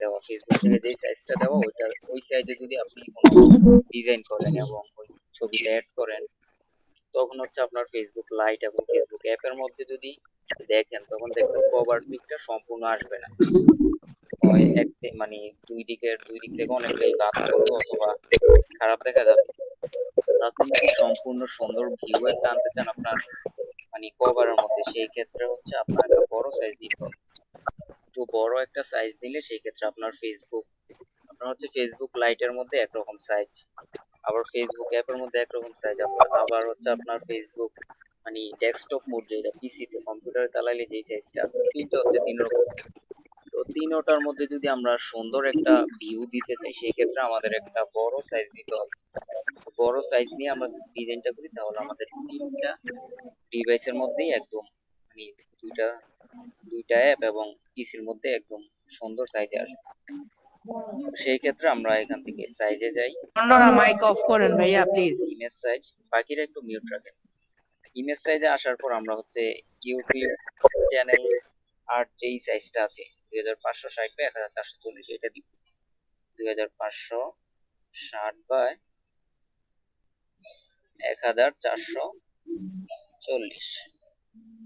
দেওয়া, ফেসবুক থেকে যে সাইজটা দেওয়া ওই সাইজে যদি আপনি কোনো ডিজাইন করেন এবং ওই ছবিটা অ্যাড করেন, তখন হচ্ছে আপনার ফেসবুক লাইট এবং ফেসবুক অ্যাপের মধ্যে যদি দেখেন, তখন দেখবেন কভার পিকটা সম্পূর্ণ আসবে না। হয় মানে দুই দিক থেকে অনেকটাই বাদ পড়বে অথবা খারাপ দেখা যাবে। আপনি যদি সম্পূর্ণ সুন্দর ভিউ একটা আনতে চান আপনার মানে কভারের মধ্যে, সেই ক্ষেত্রে হচ্ছে আপনার একটা বড় সাইজ দিতে হবে। একটু বড় একটা সাইজ দিলে সেই ক্ষেত্রে আপনার হচ্ছে ফেসবুক লাইটের মধ্যে একরকম সাইজ, আবার ফেসবুক অ্যাপের মধ্যে একরকম সাইজ, আবার হচ্ছে আপনার ফেসবুক মানে ডেস্কটপ মোড যেটা পিসিতে কম্পিউটারে চালাইলে যে সাইজটা আছে, তিনটা হচ্ছে তিন রকম। তো তিনটার মধ্যে যদি আমরা সুন্দর একটা ভিউ দিতে চাই, সেই ক্ষেত্রে আমাদের একটা বড় সাইজ দিতে হবে। বড় সাইজ নিয়ে আমরা যদি ডিজাইনটা করি, তাহলে আমাদের তিনটা ডিভাইসের মধ্যেই একদম মানে দুইটা দুইটা অ্যাপ এবং পিসির মধ্যে একদম সুন্দর সাইজে আসবে। সেই ক্ষেত্রে আমরা এখান থেকে সাইজে যাই, অন্যরা মাইক অফ করেন ভাইয়া প্লিজ। ইমেজ সাইজ, বাকিরা একটু মিউট রাখেন। ইমেজ সাইজে আসার পর আমরা হচ্ছে ইউটিউব চ্যানেল আর যেই সাইজটা আছে 2560 বাই 1440 এটা দিব। 2560 বাই 1440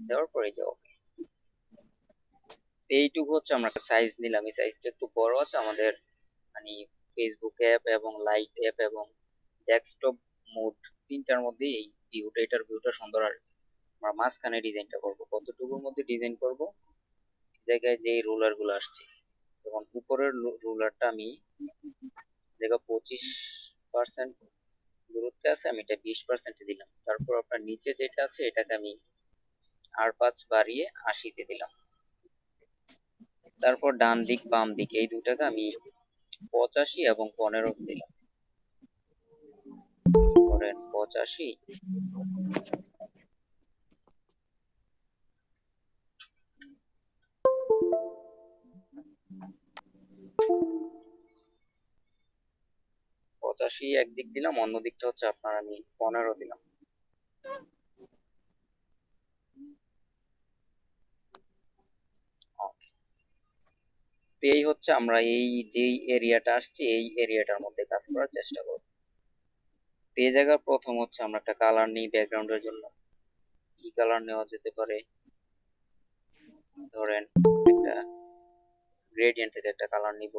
দেওয়ার পরে যাও। এইটুকু হচ্ছে আমরা একটা সাইজ নিলাম, এই সাইজটা একটু বড় আছে আমাদের মানে ফেসবুক অ্যাপ এবং লাইট অ্যাপ এবং ডেস্কটপ মোড তিনটার মধ্যে এই এটার ভিউটা সুন্দর আসবে। আমরা মাঝখানে ডিজাইনটা করব, কতটুকুর মধ্যে ডিজাইন করব, জায়গায় যে রুলার গুলো আসছে, যেমন উপরের রুলারটা আমি জায়গা 25% দূরত্বে আছে, আমি এটা 20% দিলাম। তারপর আপনার নিচে যেটা আছে এটাকে আমি R5 বাড়িয়ে 80-তে দিলাম। তারপর ডান দিক বাম দিক এই দুটাকে আমি 85 এবং 15 দিলাম। ধরেন 85, একদিক দিলাম, অন্য দিকটা হচ্ছে আপনার আমি 15 দিলাম। এই হচ্ছে আমরা এই যেই এরিয়াটা আসছে এই এরিয়াটার মধ্যে কাজ করার চেষ্টা করব। এই জায়গা প্রথম হচ্ছে আমরা একটা কালার নিই ব্যাকগ্রাউন্ডের জন্য। কি কালার নেওয়া যেতে পারে, ধরেন একটা গ্রেডিয়েন্ট থেকে একটা কালার নিব।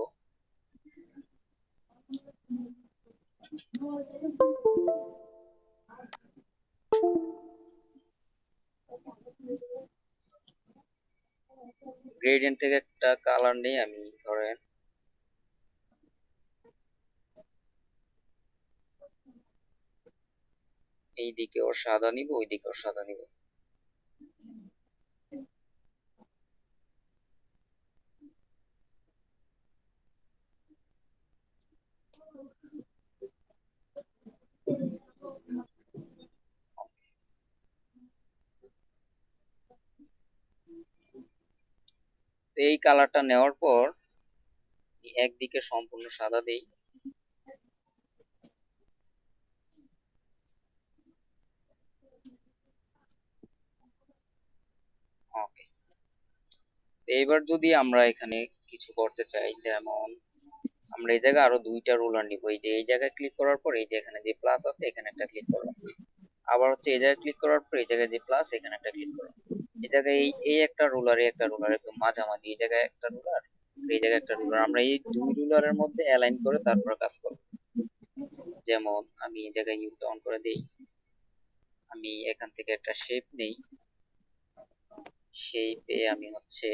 গ্রেডিয়েন্ট থেকে একটা কালার নিয়ে আমি ধরেন এই দিকে ওর সাদা নিব, ওই দিকে ওর সাদা নিব। এই কালারটা নেওয়ার পর একদিকে সম্পূর্ণ সাদা দেই। ওকে, এইবার যদি আমরা এখানে কিছু করতে চাই, যেমন আমরা এই জায়গায় আরো দুইটা রুলার নিব। এই যে এই জায়গায় ক্লিক করার পর এই যে এখানে যে প্লাস আছে এখানে একটা ক্লিক করলাম, আবার হচ্ছে এই জায়গায় ক্লিক করার পর এই জায়গায় যে প্লাস এখানে একটা ক্লিক করলাম। এই জায়গায় এই একটা রুলার, এই একটা রুলার একদম মাঝামাঝি, এই জায়গায় একটা রুলার, এই জায়গায় একটা রুলার, আমরা এই দুই রুলারের মধ্যে অ্যালাইন করে তারপর কাজ করব। যেমন আমি এই জায়গায় ইউটা অন করে দেই, আমি এখান থেকে একটা শেপ নেই, শেপে আমি হচ্ছে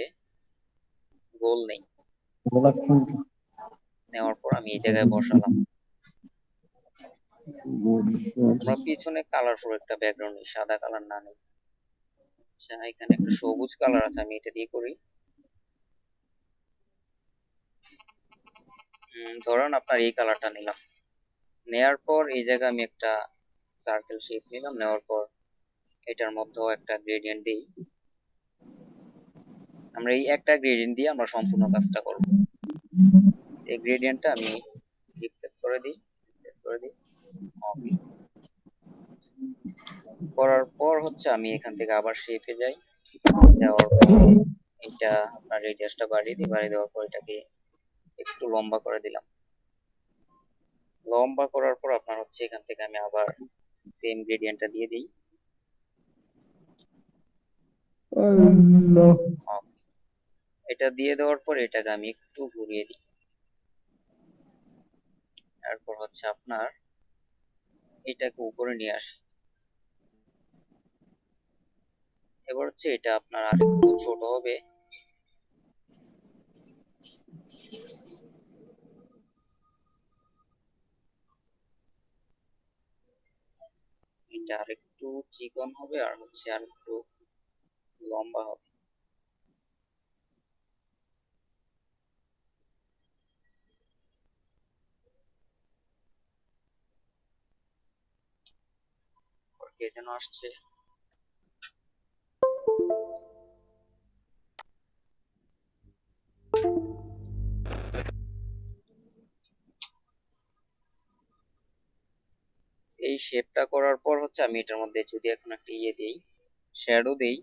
গোল নেই, নেওয়ার পর আমি এই জায়গায় বসালাম। আমরা পিছনে কালারফুল একটা ব্যাকগ্রাউন্ড নেই, সাদা কালার না নেই। আচ্ছা, এখানে একটা সবুজ কালার আছে, আমি এটা দিয়ে করি। ধরুন আপনার এই কালারটা নিলাম, নেয়ার পর এই জায়গায় আমি একটা সার্কেল শেপ নিলাম, নেওয়ার পর এটার মধ্যেও একটা গ্রেডিয়েন্ট দিই। আমরা এই একটা গ্রেডিয়েন্ট দিয়ে আমরা সম্পূর্ণ কাজটা করব। এই গ্রেডিয়েন্টটা আমি রিপ্লেস করে দিই, ওকে। করার পর হচ্ছে আমি এখান থেকে আবার শেপে যাই, যাওয়ার পর এটা আপনার রেডিয়াসটা বাড়িয়ে দিই, বাড়িয়ে দেওয়ার পর এটাকে একটু লম্বা করে দিলাম। লম্বা করার পর আপনার হচ্ছে এখান থেকে আমি আবার সেম গ্রেডিয়েন্টটা দিয়ে দিই। এটা দিয়ে দেওয়ার পর এটাকে আমি একটু ঘুরিয়ে দিই। তারপর হচ্ছে আপনার এটাকে উপরে নিয়ে আসি। এবার হচ্ছে এটা আপনার আরেকটু ছোট হবে। এটা আরেকটু চিকন হবে আর হচ্ছে আরেকটু লম্বা হবে। কে যেন আসছে। এই শেপটা করার পর হচ্ছে আমি এটার মধ্যে যদি এখন একটা দিই, শ্যাডো দেই,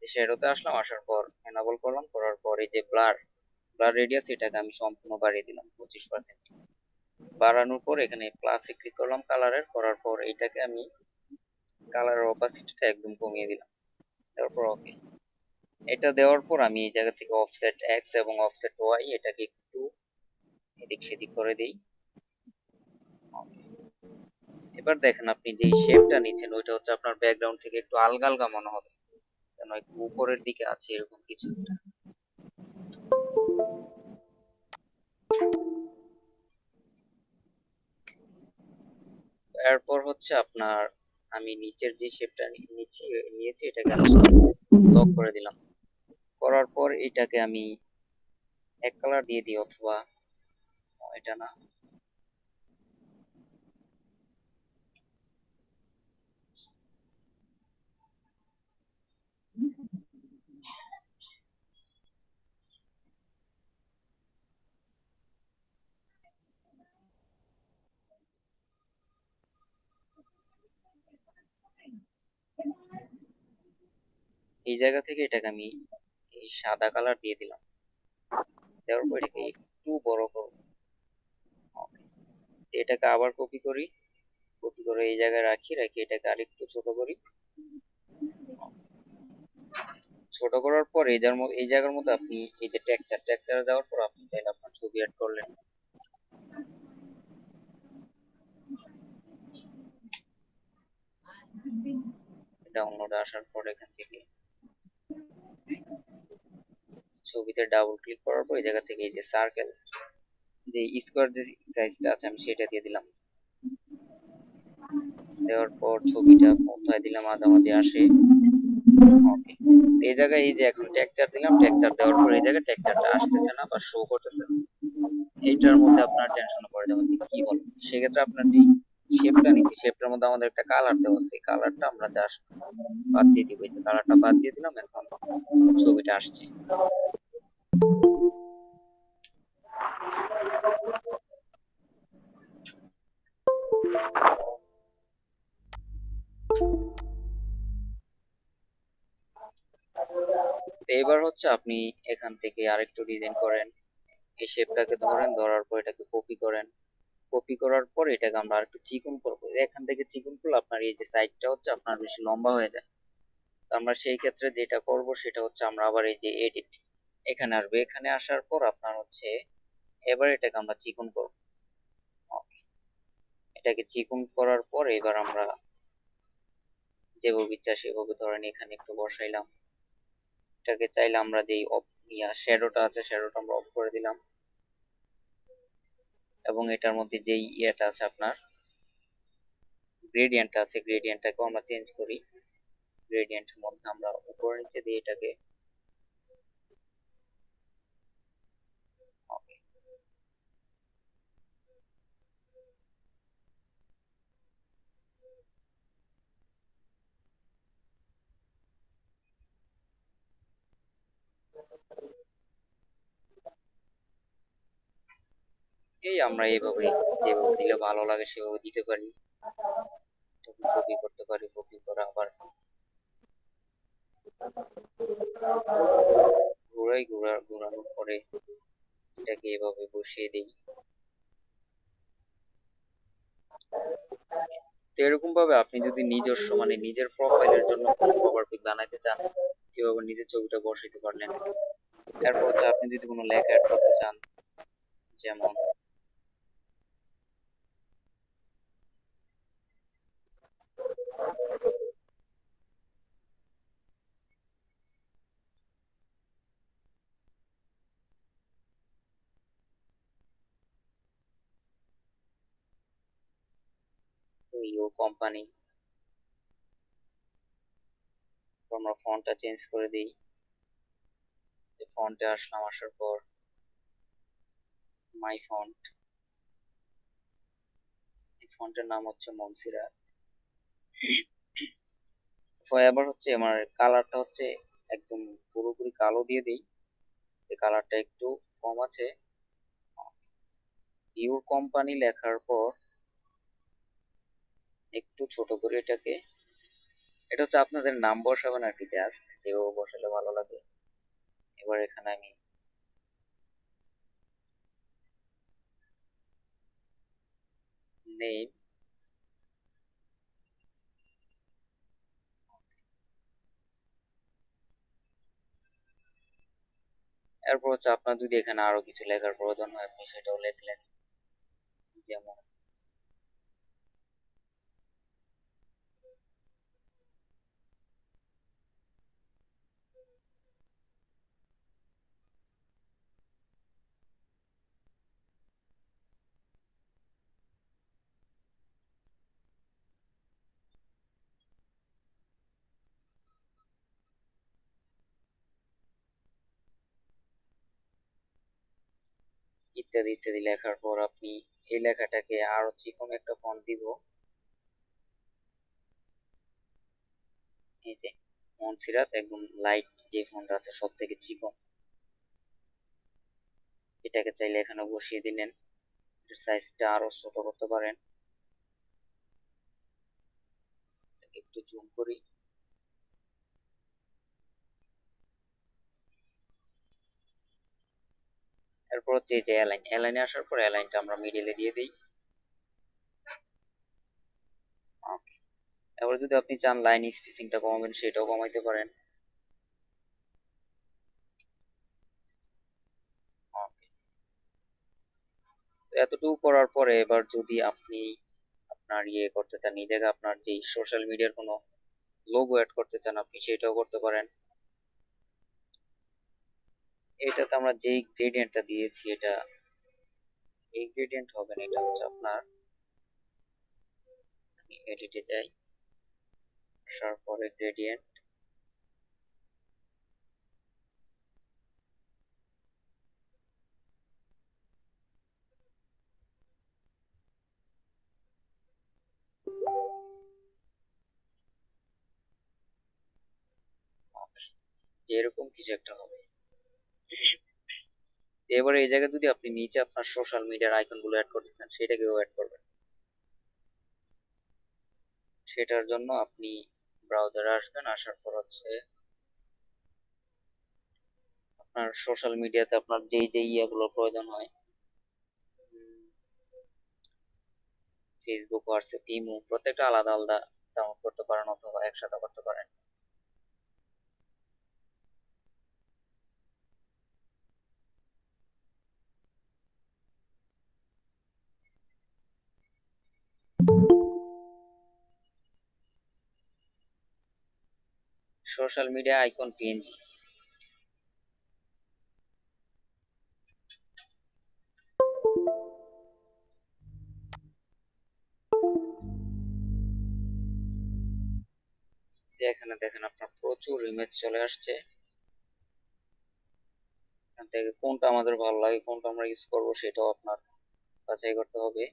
শ্যাডোতে আসলাম, আসার পর এনাবল করলাম, করার পর এই যে ব্লার ব্লার রেডিয়াস এটাকে আমি সম্পূর্ণ বাড়িয়ে দিলাম 25%। বাড়ানোর পর এখানে প্লাসে ক্লিক করলাম কালারের, করার পর এটাকে আমি কালারের অপাসিটিটা একদম কমিয়ে দিলাম। তারপর ওকে। এটা দেওয়ার পর আমি এই জায়গা থেকে অফসেট এক্স এবং অফসেট ওয়াই এটাকে একটু এদিক সেদিক করে দিই। এবার দেখেন আপনি যে শেপটা নিচ্ছেন ওইটা হচ্ছে আপনার ব্যাকগ্রাউন্ড থেকে একটু আলগা আলগা মনে হবে, যেন একটু উপরের দিকে আছে এরকম কিছু। এরপর হচ্ছে আপনার আমি নিচের যে শেপটা নিয়েছি এটাকে আমি লক করে দিলাম। করার পর এটাকে আমি এক কালার দিয়ে দিই, অথবা এটা না, এই জায়গা থেকে এটাকে আমি এই সাদা কালার দিয়ে দিলাম। দেওয়ার পর এটাকে একটু বড় করব। এটাকে আবার কপি করি, কপি করে এই জায়গায় রাখি, রেখে এটাকে আরেকটু ছোট করি। ছোট করার পর এই জায়গার মধ্যে আপনি এই যে টেক্সচারে যাওয়ার পর আপনি চাইলে আপনার ছবি অ্যাড করলেন। ডাউনলোডে আসার পর এখান থেকে ছবিতে ডাবল ক্লিক করার পর এই জায়গা থেকে এই যে সার্কেল, যে স্কোয়ার যে সাইজটা আছে আমি সেটা দিয়ে দিলাম। দেওয়ার পর ছবিটা কোথায় দিলাম মাঝামাঝি আসে। ওকে। এই জায়গায় এই যে এখন টেক্সচার দিলাম, টেক্সচার দেওয়ার পর এই জায়গায় টেক্সচারটা আসতেছে না বা শো করতেছে না। এইটার মধ্যে আপনার টেনশন পড়ে যাবেন যে কি হলো। সেক্ষেত্রে আপনার যে শেপটা নিচ্ছি শেপটার মধ্যে আমাদের একটা কালার দেওয়া আছে, এই কালারটা আমরা জাস্ট বাদ দিয়ে দিব। এই যে কালারটা বাদ দিয়ে দিলাম, এখন ছবিটা আসছে। তো এবার হচ্ছে আপনি এখান থেকে আরেকটু ডিজাইন করেন। এই শেপটাকে ধরেন, ধরার পর এটাকে কপি করেন। কপি করার পর এটাকে আমরা আরেকটু চিকন করবো। এখান থেকে চিকন করলে আপনার এই যে সাইডটা হচ্ছে আপনার বেশি লম্বা হয়ে যায়। তো আমরা সেই ক্ষেত্রে যেটা করব সেটা হচ্ছে আমরা আবার এই যে এডিট এখানে আসবে, এখানে আসার পর আপনার হচ্ছে এবার এটাকে আমরা চিকন করব। এটাকে চিকন করার পর এবার আমরা যেভাবে ইচ্ছা সেভাবে ধরেন এখানে একটু বসাইলাম। এটাকে চাইলে আমরা যে শ্যাডোটা আছে শ্যাডোটা আমরা অফ করে দিলাম, এবং এটার মধ্যে যেই ইয়েটা আছে আপনার গ্রেডিয়েন্ট আছে গ্রেডিয়েন্টটাকেও আমরা চেঞ্জ করি। গ্রেডিয়েন্টের মধ্যে আমরা উপরে নিচে দিয়ে এটাকে okay, এই আমরা এইভাবে যেভাবে দিলে ভালো লাগে সেভাবে দিতে পারি। কপি করতে পারি, কপি করা আবার ঘুরানোর পরে এটাকে এভাবে বসিয়ে দিই। তো এরকম ভাবে আপনি যদি নিজস্ব মানে নিজের প্রোফাইলের জন্য কোনো কভার পিক বানাইতে চান, এভাবে নিজের ছবিটা বসাইতে পারলেন। এরপর হচ্ছে আপনি যদি কোনো লেখা অ্যাড করতে চান, যেমন ইউর কোম্পানি, আমরা ফন্টটা চেঞ্জ করে দিই। ফন্টে আসলাম, আসার পর মাই ফন্ট, এই ফন্টের নাম হচ্ছে মনসিরা। তো এবার হচ্ছে আমার কালারটা হচ্ছে একদম পুরোপুরি কালো দিয়ে দিই, এই কালারটা একটু কম আছে। ইউর কোম্পানি লেখার পর একটু ছোট করে এটাকে, এটা হচ্ছে আপনাদের নাম বসাবেন আর কি, জাস্ট যেভাবে বসালে ভালো লাগে। এবার এখানে আমি নেম, এরপর হচ্ছে আপনার যদি এখানে আরো কিছু লেখার প্রয়োজন হয় আপনি সেটাও লিখলেন, যেমন ইত্যাদি ইত্যাদি লেখার পর আপনি এই লেখাটাকে আরো চিকন একটা ফন্ট দিব। এই যে মনসিরাত একদম লাইট যে ফন্ট আছে সব থেকে চিকন, এটাকে চাইলে এখানে বসিয়ে দিলেন। সাইজটা আরো ছোট করতে পারেন, একটু জুম করি। এরপর হচ্ছে এই যে অ্যালাইন, অ্যালাইনে আসার পর অ্যালাইনটা আমরা মিডিলে দিয়ে দিই। Okay. এবার যদি আপনি চান লাইন স্পেসিংটা কমাবেন সেটাও কমাইতে পারেন। Okay. তো এতটুকু করার পরে এবার যদি আপনি আপনার ইয়ে করতে চান, এই জায়গায় আপনার যে সোশ্যাল মিডিয়ার কোনো লোগো অ্যাড করতে চান আপনি সেটাও করতে পারেন। এটাতে আমরা যেই গ্রেডিয়েন্টটা দিয়েছি এটা এই গ্রেডিয়েন্ট হবে না, এটা হচ্ছে আপনার, এডিটে যাই, আসার পরে গ্রেডিয়েন্ট, এরকম কিছু একটা হবে। এবারে এই জায়গায় যদি আপনি নিচে আপনার সোশ্যাল মিডিয়ার আইকন গুলো অ্যাড করতে চান সেটাকেও অ্যাড করবেন। সেটার জন্য আপনি ব্রাউজারে আসবেন, আসার পর হচ্ছে আপনার সোশ্যাল মিডিয়াতে আপনার যেই যে ইয়াগুলো প্রয়োজন হয়, ফেসবুক, হোয়াটসঅ্যাপ, ইমো, প্রত্যেকটা আলাদা আলাদা ডাউনলোড করতে পারেন অথবা একসাথে করতে পারেন। সোশ্যাল মিডিয়া আইকন পিএনজি, এখানে দেখেন আপনার প্রচুর ইমেজ চলে আসছে। এখান থেকে কোনটা আমাদের ভালো লাগে কোনটা আমরা ইউজ করবো সেটাও আপনার বাছাই করতে হবে।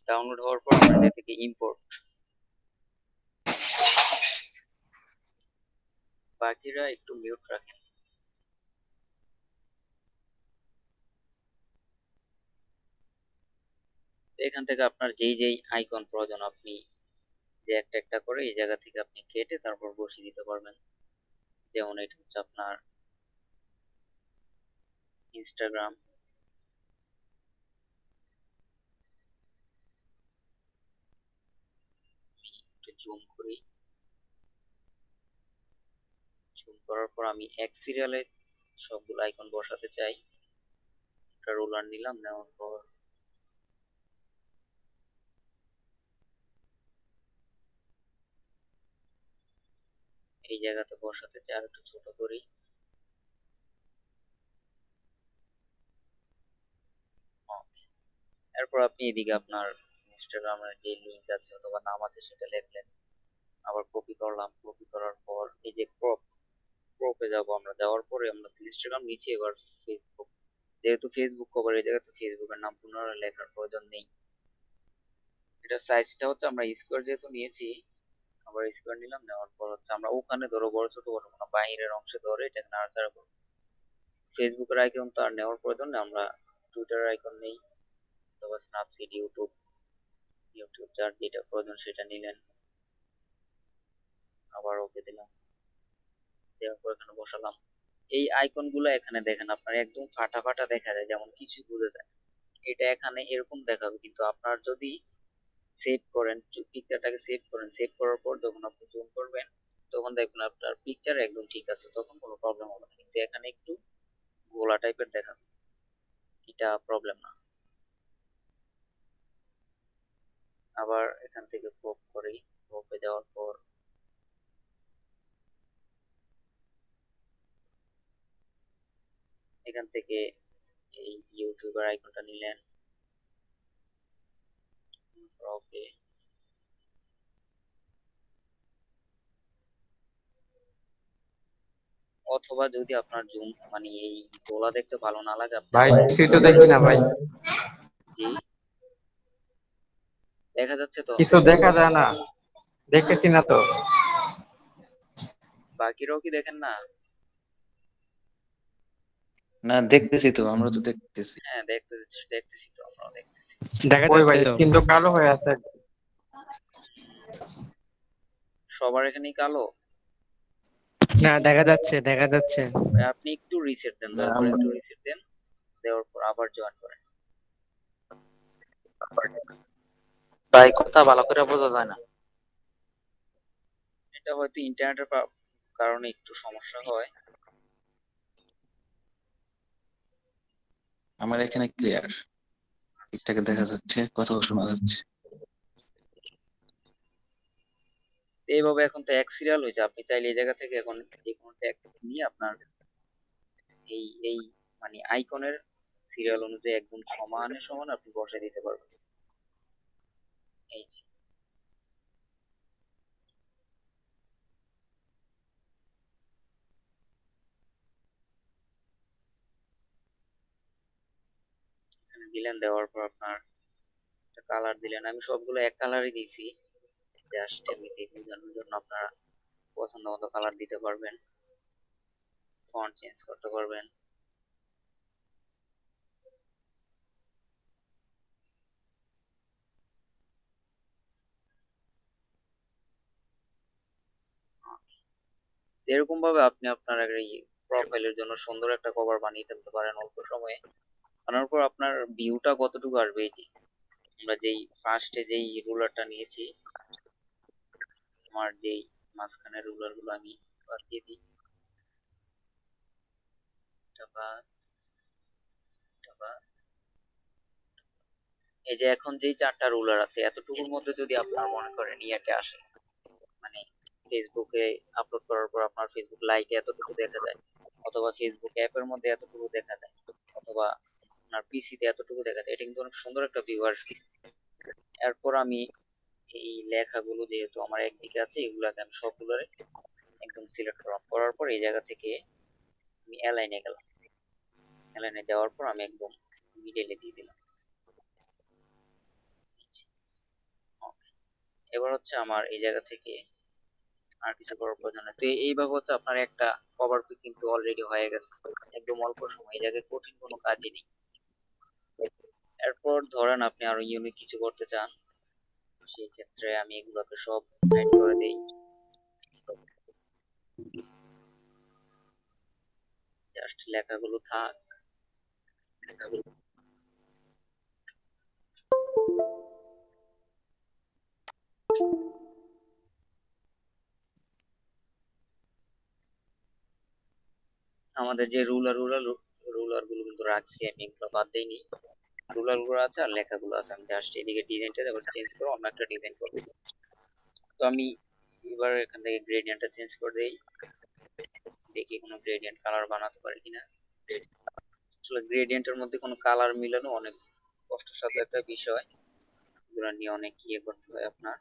ডাউনলোড হওয়ার পর আমরা এখান থেকে ইম্পোর্ট, বাকিরা একটু মিউট রাখেন। এখান থেকে আপনার যেই যেই আইকন প্রয়োজন আপনি যে একটা একটা করে এই জায়গা থেকে আপনি কেটে তারপর বসিয়ে দিতে পারবেন। যেমন এটা হচ্ছে আপনার ইনস্টাগ্রাম, একটু জুম করি, জুম করার পর আমি এক সিরিয়ালে সবগুলো আইকন বসাতে চাই। একটা রোলার নিলাম, নেওয়ার পর এই জায়গাতে বসাতে চাই, আর একটু ছোট করি। এরপর আপনি এদিকে আপনার ইনস্টাগ্রামের যে লিংক আছে অথবা নাম আছে সেটা লিখলেন, আবার কপি করলাম, কপি করার পর এই যে ক্রপে যাব, আমরা যাওয়ার পরে আমরা ইনস্টাগ্রাম নিচে এবার ফেসবুক, যেহেতু ফেসবুক কভার এই জায়গাতে ফেসবুকের নাম পুনরায় লেখার প্রয়োজন নেই। এটা সাইজটা হচ্ছে আমরা স্কোয়ার যেহেতু নিয়েছি, আবার স্কোয়ার নিলাম, নেওয়ার পর হচ্ছে আমরা ওখানে ধরো বড় ছোট করবো না, বাইরের অংশে ধরে এটা নাড়াচাড়া করবো। ফেসবুকের আইকন তো আর নেওয়ার প্রয়োজন নেই, আমরা টুইটারের আইকন নেই, অথবা স্ন্যাপচিট, ইউটিউব, যার যেটা প্রয়োজন সেটা নিলেন, আবার ওকে দিলাম, দেওয়ার পর এখানে বসালাম। এই আইকন গুলো এখানে দেখেন আপনার একদম ফাটা ফাটা দেখা যায়, যেমন কিছু বোঝা যায়। এটা এখানে এরকম দেখাবে, কিন্তু আপনার যদি সেভ করেন, পিকচারটাকে সেভ করেন, সেভ করার পর যখন আপনি জুম করবেন তখন দেখবেন আপনার পিকচার একদম ঠিক আছে, তখন কোনো প্রবলেম হবে না। কিন্তু এখানে একটু গোলা টাইপের দেখাবে, এটা প্রবলেম না। আবার এখান থেকে ক্রপ করি, ক্রপে যাওয়ার পর এখান থেকে এই ইউটিউবার আইকনটা নিলেন, ওকে। অথবা যদি আপনার জুম মানে এই গোলা দেখতে ভালো না লাগে, আপনি ভাই আবার কিছুই তো দেখি না ভাই, জি, দেখা যাচ্ছে তো। কিছু দেখা যায় না, দেখতেছি না তো। বাকিরাও কি দেখেন না? না, দেখতেছি তো, আমরা তো দেখতেছি। হ্যাঁ, দেখতেছি তো, আমরাও দেখতেছি। দেখা ওই যাচ্ছে ভাই তো। স্ক্রিন তো কালো হয়ে আছে। সবার এখানেই কালো। না, দেখা যাচ্ছে, দেখা যাচ্ছে। আপনি একটু রিসেট দেন, না, দয়া করে আমরা একটু রিসেট দেন, দেওয়ার পর আবার জয়েন করেন। ভাই কথা ভালো করে বোঝা যায় না। এটা হয়তো ইন্টারনেটের কারণে একটু সমস্যা হয়। আমার এখানে ক্লিয়ার, ঠিকঠাক দেখা যাচ্ছে, কথা শোনা যাচ্ছে। এইভাবে এখন তো এক সিরিয়াল হয়েছে, আপনি চাইলে এই জায়গা থেকে এখন যে কোনো টেক্সট নিয়ে আপনার এই মানে আইকনের সিরিয়াল অনুযায়ী একদম সমানে সমান আপনি বসে দিতে পারবেন। এই যে এখানে দিলেন, দেওয়ার পর আপনার কালার দিলেন, আমি সবগুলো এক কালারই দিয়েছি, জাস্ট এমনিতে বোঝানোর জন্য। আপনারা পছন্দ মতো কালার দিতে পারবেন, ফন্ট চেঞ্জ করতে পারবেন। এরকম ভাবে আপনি আপনার এই প্রোফাইলের জন্য সুন্দর একটা কভার বানিয়ে ফেলতে পারেন অল্প সময়ে। বানানোর পর আপনার ভিউটা কতটুকু আসবে, এই যে আমরা যেই ফার্স্টে যেই রুলারটা নিয়েছি, আমার যেই মাঝখানের রুলার গুলো আমি বাদ দিয়ে দিই, এটা বাদ, এটা বাদ। এই যে এখন যেই চারটা রুলার আছে এতটুকুর মধ্যে যদি আপনার মনে করেন ইয়াতে আসে, মানে ফেসবুকে আপলোড করার পর আপনার ফেসবুক লাইটে এতটুকু দেখা যায়, অথবা ফেসবুক অ্যাপের মধ্যে এতটুকু দেখা যায়, অথবা আপনার পিসিতে এতটুকু দেখা যায়, এটা কিন্তু অনেক সুন্দর একটা ভিউ আসবে। এরপর আমি এই লেখাগুলো যেহেতু আমার একদিকে আছে, এগুলাকে আমি সবগুলোরে একদম সিলেক্ট করলাম, করার পর এই জায়গা থেকে আমি অ্যালাইনে গেলাম, অ্যালাইনে যাওয়ার পর আমি একদম মিডলে দিয়ে দিলাম। এবার হচ্ছে আমার এই জায়গা থেকে আর কিছু করার প্রয়োজন নেই। তো এইভাবে হচ্ছে আপনার একটা কভার পিক কিন্তু অলরেডি হয়ে গেছে একদম অল্প সময়। এই জায়গায় কঠিন কোনো কাজই নেই। এরপর ধরেন আপনি আরো ইউনিক কিছু করতে চান, সেই ক্ষেত্রে আমি এগুলোকে সব হাইড করে দেই, জাস্ট লেখাগুলো থাক। আমাদের যে রুলার গুলো কিন্তু রাখছি আমি, এগুলো বাদ দেইনি। রুলার গুলো আছে আর লেখাগুলো আছে, আমি জাস্ট এদিকে ডিজাইনটা আবার চেঞ্জ করে অন্য একটা ডিজাইন করবো। তো আমি এবার এখান থেকে গ্রেডিয়েন্টটা চেঞ্জ করে দেই, দেখি কোনো গ্রেডিয়েন্ট কালার বানাতে পারি কিনা। আসলে গ্রেডিয়েন্টের মধ্যে কোনো কালার মিলানো অনেক কষ্টসাধ্য একটা বিষয়, এগুলো নিয়ে অনেক ইয়ে করতে হয় আপনার।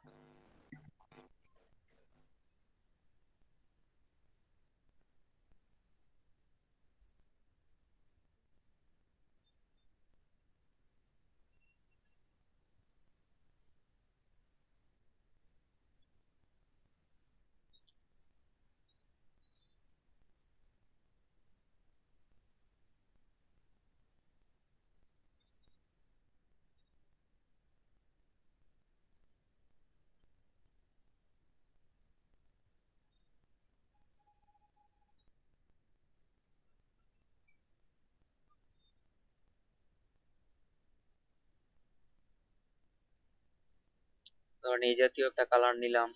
ধরেন এই জাতীয় একটা কালার নিলাম।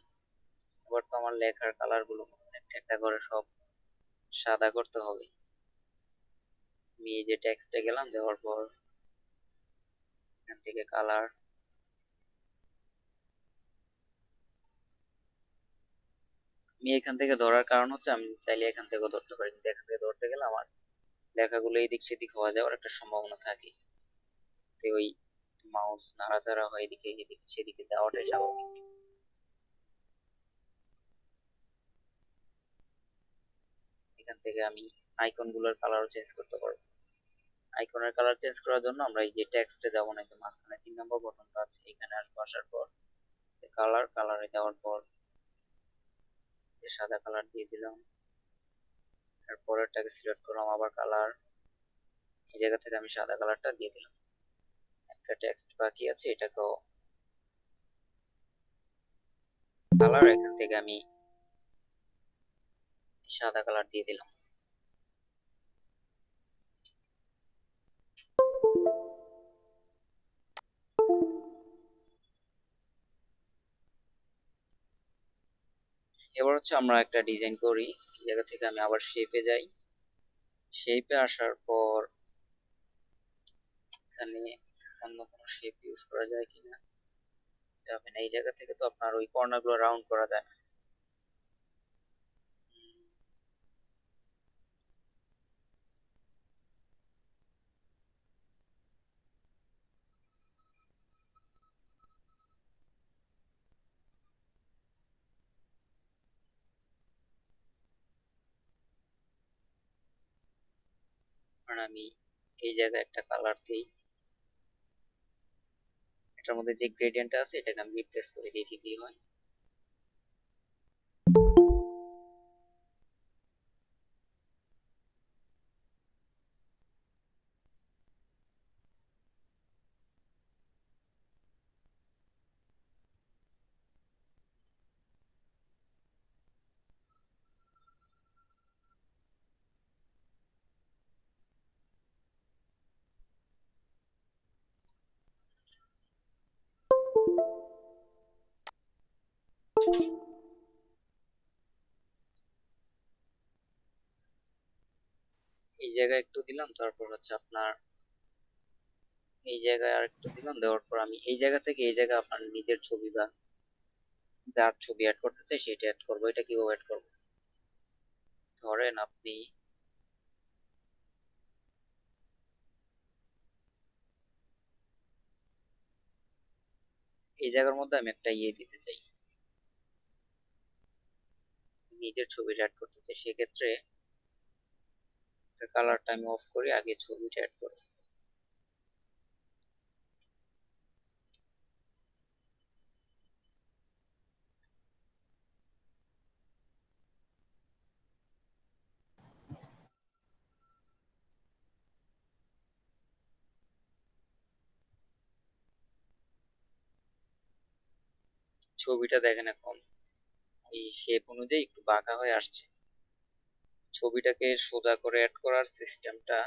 এবার তো আমার লেখার কালার গুলো একটা একটা করে সব সাদা করতে হবে। আমি এই যে টেক্সটে গেলাম, যাওয়ার পর এখান থেকে কালার, আমি এখান থেকে ধরার কারণ হচ্ছে আমি চাইলে এখান থেকেও ধরতে পারি, কিন্তু এখান থেকে ধরতে গেলে আমার লেখাগুলো এদিক সেদিক হওয়া যাওয়ার একটা সম্ভাবনা থাকে। তো ওই মাউস নাড়াচাড়া হয় এদিকে এদিক সেদিকে যাওয়াটাই স্বাভাবিক। এখান থেকে আমি আইকন গুলোর কালারও চেঞ্জ করতে পারবো। আইকনের কালার চেঞ্জ করার জন্য আমরা এই যে টেক্সটে যাবো না, মাঝখানে 3 নম্বর বটনটা আছে, এখানে আসবো। আসার পর কালারে যাওয়ার পর সাদা কালার দিয়ে দিলাম। তারপরেরটাকে সিলেক্ট করলাম, আবার কালার, এই জায়গা থেকে আমি সাদা কালারটা দিয়ে দিলাম। একটা টেক্সট বাকি আছে, এটাকেও কালার, এখান থেকে আমি সাদা কালার দিয়ে দিলাম। এবার হচ্ছে আমরা একটা ডিজাইন করি। এই জায়গা থেকে আমি আবার শেপে যাই। শেপে আসার পর এখানে অন্য কোনো শেপ ইউজ করা যায় কিনা যাবে না। এই জায়গা থেকে তো আপনার ওই কর্নার গুলো রাউন্ড করা যায় না। কারণ আমি এই জায়গায় একটা কালার দিই, এটার মধ্যে যে গ্রেডিয়েন্ট আছে এটাকে আমি রিপ্লেস করে দেখি কি হয়। এই জায়গায় একটু দিলাম, তারপর হচ্ছে আপনার এই জায়গায় আর একটু দিলাম, দেওয়ার পর আমি এই জায়গা থেকে এই জায়গায় আপনার নিজের ছবি বা যার ছবি অ্যাড করতে চাই সেটা অ্যাড করবো। এটা কিভাবে অ্যাড করবো, ধরেন আপনি এই জায়গার মধ্যে আমি একটা ইয়ে দিতে চাই, নিজের ছবিটা অ্যাড করতে চাই, সেক্ষেত্রে কালারটা আমি অফ করি, আগে ছবিটা অ্যাড করি। ছবিটা দেখেন এখন এই শেপ অনুযায়ী একটু বাঁকা হয়ে আসছে। ছবিটাকে সোজা করে অ্যাড করার সিস্টেমটা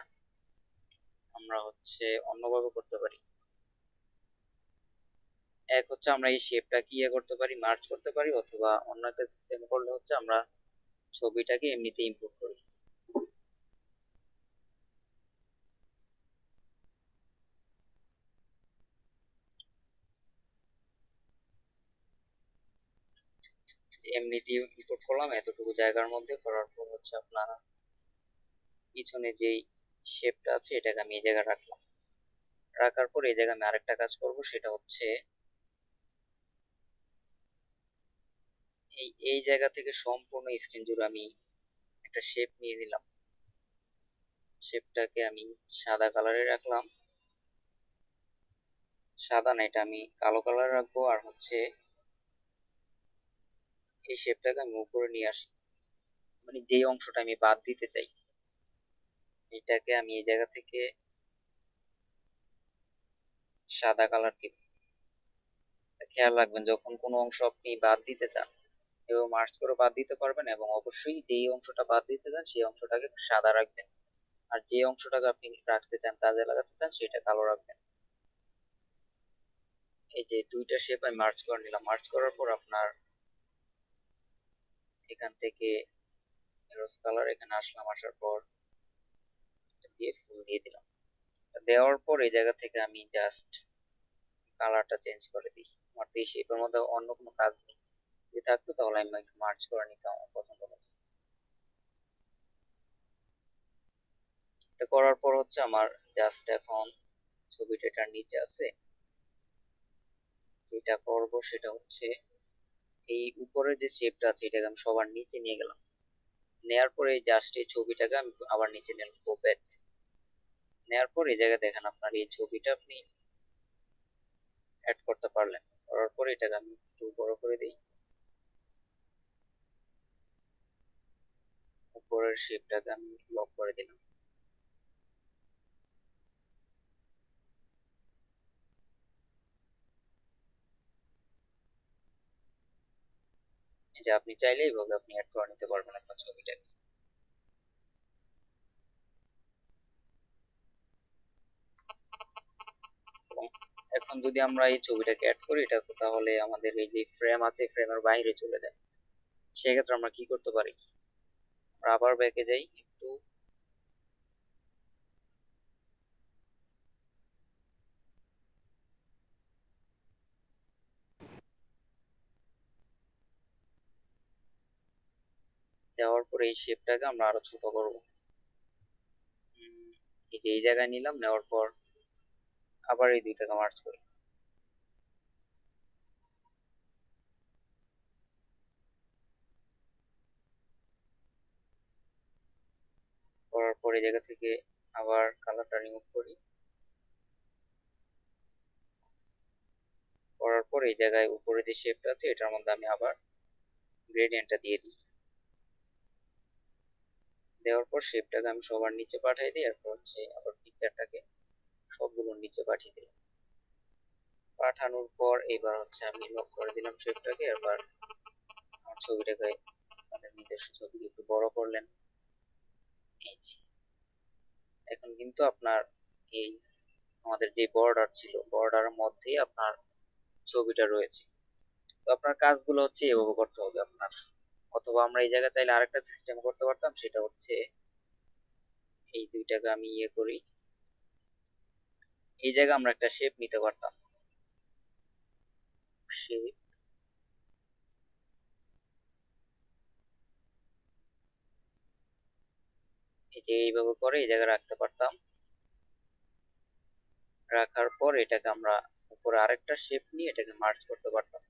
আমরা অন্যভাবে করতে পারি। এক আমরা এই শেপটাকে করতে পারি, মার্জ করতে পারি, অথবা অন্য একটা সিস্টেম করলে আমরা ছবিটাকে এমনিতে ইম্পোর্ট করি। এমনিতে ইম্পোর্ট করলাম এতটুকু জায়গার মধ্যে, করার পর আপনার পিছনে যেই শেপটা আছে এটাকে আমি এই জায়গায় রাখলাম। রাখার পর এই জায়গায় আমি আরেকটা কাজ করব, সেটা এই জায়গা থেকে সম্পূর্ণ স্ক্রিন জুড়ে আমি একটা শেপ নিয়ে নিলাম। শেপটাকে আমি সাদা কালারে রাখলাম। সাদা না, এটা আমি কালো কালার রাখবো। আর এই শেপটাকে আমি উপরে নিয়ে আসি, মানে যেই অংশটা আমি বাদ দিতে চাই এটাকে আমি এই জায়গা থেকে সাদা কালার দিব। খেয়াল রাখবেন যখন কোনো অংশ আপনি বাদ দিতে চান এবং মার্জ করে বাদ দিতে পারবেন, এবং অবশ্যই যেই অংশটা বাদ দিতে চান সেই অংশটাকে সাদা রাখবেন, আর যে অংশটাকে আপনি রাখতে চান, কাজে লাগাতে চান, সেটা কালো রাখবেন। এই যে দুইটা শেপ আমি মার্জ করে নিলাম। মার্জ করার পর আপনার এখান থেকে রোজ কালার এখানে আসলাম, আসার পর দিয়ে ফুল দিয়ে দিলাম। দেওয়ার পর এই জায়গা থেকে আমি জাস্ট কালারটা চেঞ্জ করে দিই। আমার তো এই শেপের মধ্যে অন্য কোনো কাজ নেই, যদি থাকতো তাহলে আমি একটু মার্চ করে নিতাম আমার পছন্দ মতো। এটা করার পর আমার জাস্ট এখন ছবিটা এটার নিচে আছে। যেটা করব সেটা এই উপরে যে শেপটা আছে এটাকে আমি সবার নিচে নিয়ে গেলাম। নেয়ার পরে জাস্ট এই ছবিটাকে আমি আবার নিচে নিলাম, গো ব্যাক। নেয়ার পর এই জায়গায় দেখেন আপনার এই ছবিটা আপনি অ্যাড করতে পারলেন। করার পরে এটাকে আমি একটু বড় করে দিই। উপরের শেপটাকে আমি লক করে দিলাম। এই যে আপনি চাইলে এইভাবে আপনি অ্যাড করে নিতে পারবেন আপনার ছবিটাকে। এবং এখন যদি আমরা এই ছবিটাকে অ্যাড করি, এটা তো তাহলে আমাদের এই যে ফ্রেম আছে ফ্রেমের বাইরে চলে যায়। সেক্ষেত্রে আমরা কি করতে পারি, আমরা আবার ব্যাকে যাই একটু। যাওয়ার পরে এই শেপটাকে আমরা আরো ছোট করব। এই যে এই জায়গায় নিলাম, নেওয়ার পর আবার এই দুইটাকে মার্জ করি। করার পর এই জায়গা থেকে আবার কালারটা রিমুভ করি। করার পর এই জায়গায় উপরে যে শেপটা আছে এটার মধ্যে আমি আবার গ্রেডিয়েন্টটা দিয়ে দিই। দেওয়ার পর শেপটাকে আমি সবার নিচে পাঠিয়ে দিই। এরপর আবার পিকচারটাকে সবগুলোর নিচে পাঠিয়ে দিই। পাঠানোর পর এবার আমি লক করে দিলাম শেপটাকে। এবার আমার ছবিটাকে আমাদের নিজস্ব ছবি একটু বড় করলেন। এই যে এখন কিন্তু আপনার এই আমাদের যে বর্ডার ছিল বর্ডারের মধ্যেই আপনার ছবিটা রয়েছে। তো আপনার কাজগুলো এভাবে করতে হবে আপনার। অথবা আমরা এই জায়গায় তাইলে আরেকটা সিস্টেম করতে পারতাম, সেটা এই দুইটাকে আমি করি। এই জায়গায় আমরা একটা শেপ নিতে পারতাম। শেপ, এই যে এইভাবে করে এই জায়গায় রাখতে পারতাম। রাখার পর এটাকে আমরা উপরে আরেকটা শেপ নিয়ে এটাকে মার্জ করতে পারতাম।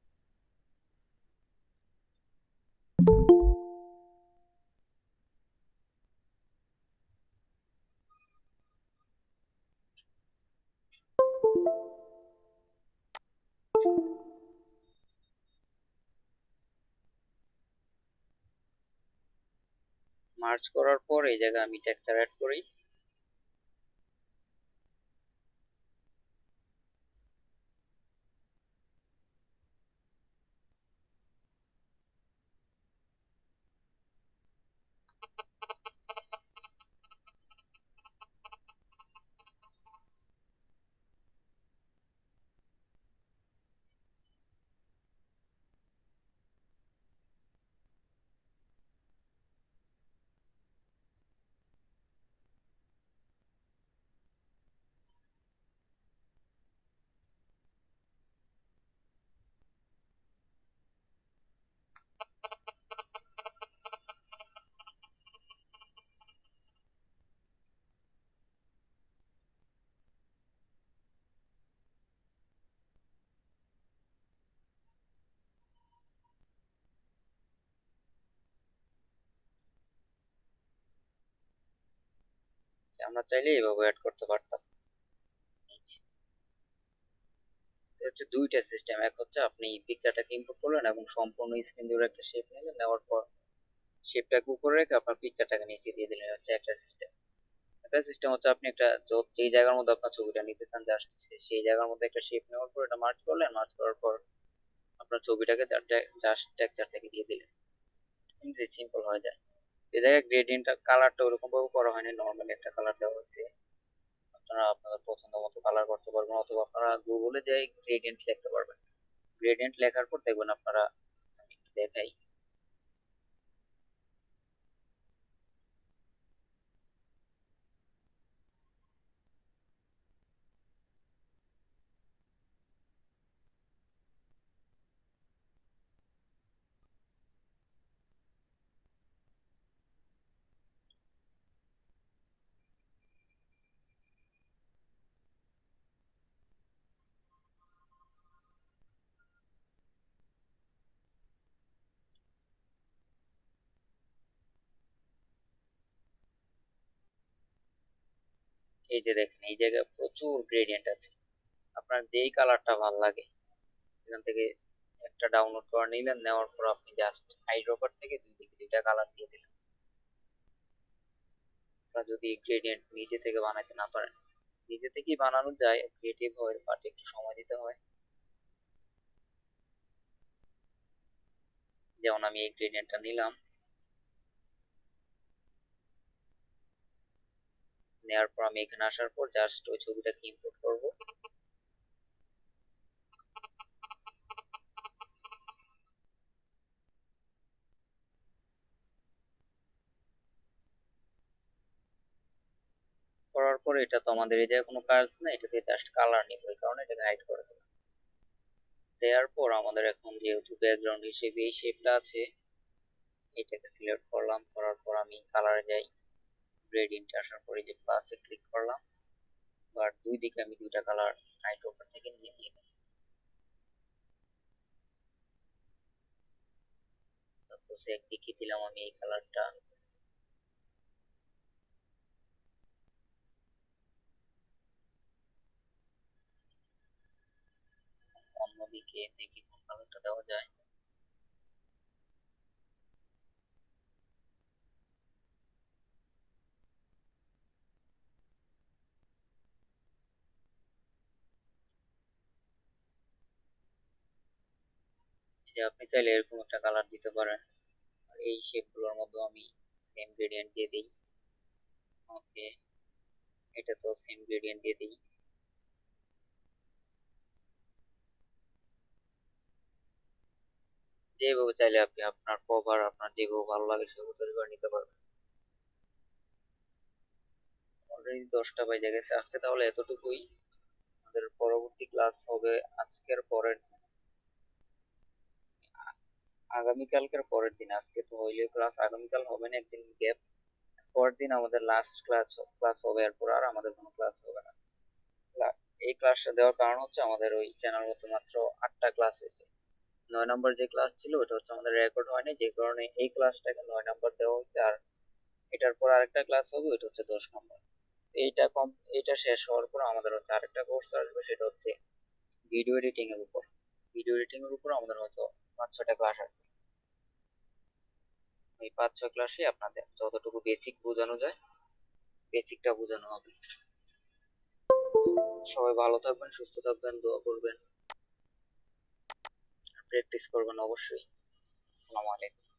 মার্জ করার পর এই জায়গায় আমি টেক্সচার অ্যাড করি। আমরা চাইলে এইভাবে অ্যাড করতে পারতাম। এটা হচ্ছে দুইটা সিস্টেম, এক হচ্ছে আপনি পিকচারটাকে ইম্পোর্ট করলেন এবং সম্পূর্ণ স্ক্রিন জুড়ে একটা শেপ নিলেন, নেওয়ার পর শেপটাকে উপরে রেখে আপনার পিকচারটাকে নিচে দিয়ে দিলেন, হচ্ছে একটা সিস্টেম। একটা সিস্টেম হচ্ছে আপনি একটা যেই জায়গার মধ্যে আপনার ছবিটা নিতে চান জাস্ট সেই জায়গার মধ্যে একটা শেপ নেওয়ার পর এটা মার্জ করলেন, মার্জ করার পর আপনার ছবিটাকে জাস্ট টেক্সচার থেকে দিয়ে দিলেন, সিম্পল হয়ে যায়। এই জায়গায় গ্রেডিয়েন্টটা কালারটা ওরকম ভাবে করা হয়নি, নর্মালি একটা কালার দেওয়া হয়েছে। আপনারা আপনাদের পছন্দ মতো কালার করতে পারবেন, অথবা আপনারা গুগলে যাই গ্রেডিয়েন্ট লিখতে পারবেন। গ্রেডিয়েন্ট লেখার পর দেখবেন আপনারা, আমি একটু দেখাই, এই যে দেখেন এই জায়গায় প্রচুর গ্রেডিয়েন্ট আছে। আপনার যেই কালারটা ভালো লাগে এখান থেকে একটা ডাউনলোড করে নিলেন, নেওয়ার পর আপনি জাস্ট আইড্রপার থেকে দুই দিকে দুইটা কালার দিয়ে দিলেন। আপনারা যদি গ্রেডিয়েন্ট নিজে থেকে বানাতে না পারেন, নিজে থেকেই বানানো যায়, ক্রিয়েটিভ হয় বাট একটু সময় দিতে হয়। যেমন আমি এই গ্রেডিয়েন্টটা নিলাম, নেওয়ার পর আমি এখানে আসার পর জাস্ট ওই ছবিটাকে ইম্পোর্ট করব। করার পর এটা তো আমাদের এই জায়গায় কোনো কাজ না, এটাকে জাস্ট কালার নিব, এই কারণে এটাকে হাইড করে দেবো। দেওয়ার পর আমাদের এখন যেহেতু ব্যাকগ্রাউন্ড হিসেবে এই শেপটা আছে, এটাকে সিলেক্ট করলাম, করার পর আমি কালারে যাই, গ্রেডিয়েন্ট আসার পরে যে প্লাসে ক্লিক করলাম, আর দুই দিকে আমি দুইটা কালার আইড্রপার থেকে নিয়ে দিই। তারপর একদিকে দিলাম আমি এই কালারটা, অন্যদিকে দেখি কোন কালারটা দেওয়া যায়। যে আপনি চাইলে এরকম একটা কালার দিতে পারেন। আর এই শেপ গুলোর মধ্যে আমি সেম গ্রেডিয়েন্ট দিয়ে দিই। ওকে, এটা তো সেম গ্রেডিয়েন্ট দিয়ে দিই। যেভাবে চাইলে আপনি আপনার কভার আপনার যেভাবে ভালো লাগে সেভাবে তৈরি করে নিতে পারবেন। অলরেডি 10টা বাজে গেছে আজকে, তাহলে এতটুকুই। আমাদের পরবর্তী ক্লাস হবে আজকের পরের আগামীকালকের পরের দিন। আজকে তো হইলে ক্লাস, আগামীকাল হবে না, একদিন গ্যাপ। পরের দিন আমাদের লাস্ট ক্লাস হবে, এরপর আর আমাদের কোনো ক্লাস হবে না। এই ক্লাসটা দেওয়ার কারণ হচ্ছে আমাদের ওই চ্যানেল মতো মাত্র 8টা ক্লাস হয়েছে। 9 নম্বর যে ক্লাস ছিল ওটা হচ্ছে আমাদের রেকর্ড হয়নি, যে কারণে এই ক্লাসটাকে 9 নম্বর দেওয়া হয়েছে। আর এটার পর আরেকটা ক্লাস হবে, ওটা হচ্ছে 10 নম্বর। এইটা শেষ হওয়ার পর আমাদের হচ্ছে আরেকটা কোর্স আসবে, সেটা হচ্ছে ভিডিও এডিটিং এর উপর। ভিডিও এডিটিং এর উপর আমাদের হয়তো 5-6টা ক্লাস আসবে। এই 5-6 ক্লাসে আপনাদের যতটুকু বেসিক বোঝানো যায় বেসিকটা বোঝানো হবে। সবাই ভালো থাকবেন, সুস্থ থাকবেন, দোয়া করবেন, প্র্যাকটিস করবেন অবশ্যই। আসসালামু আলাইকুম।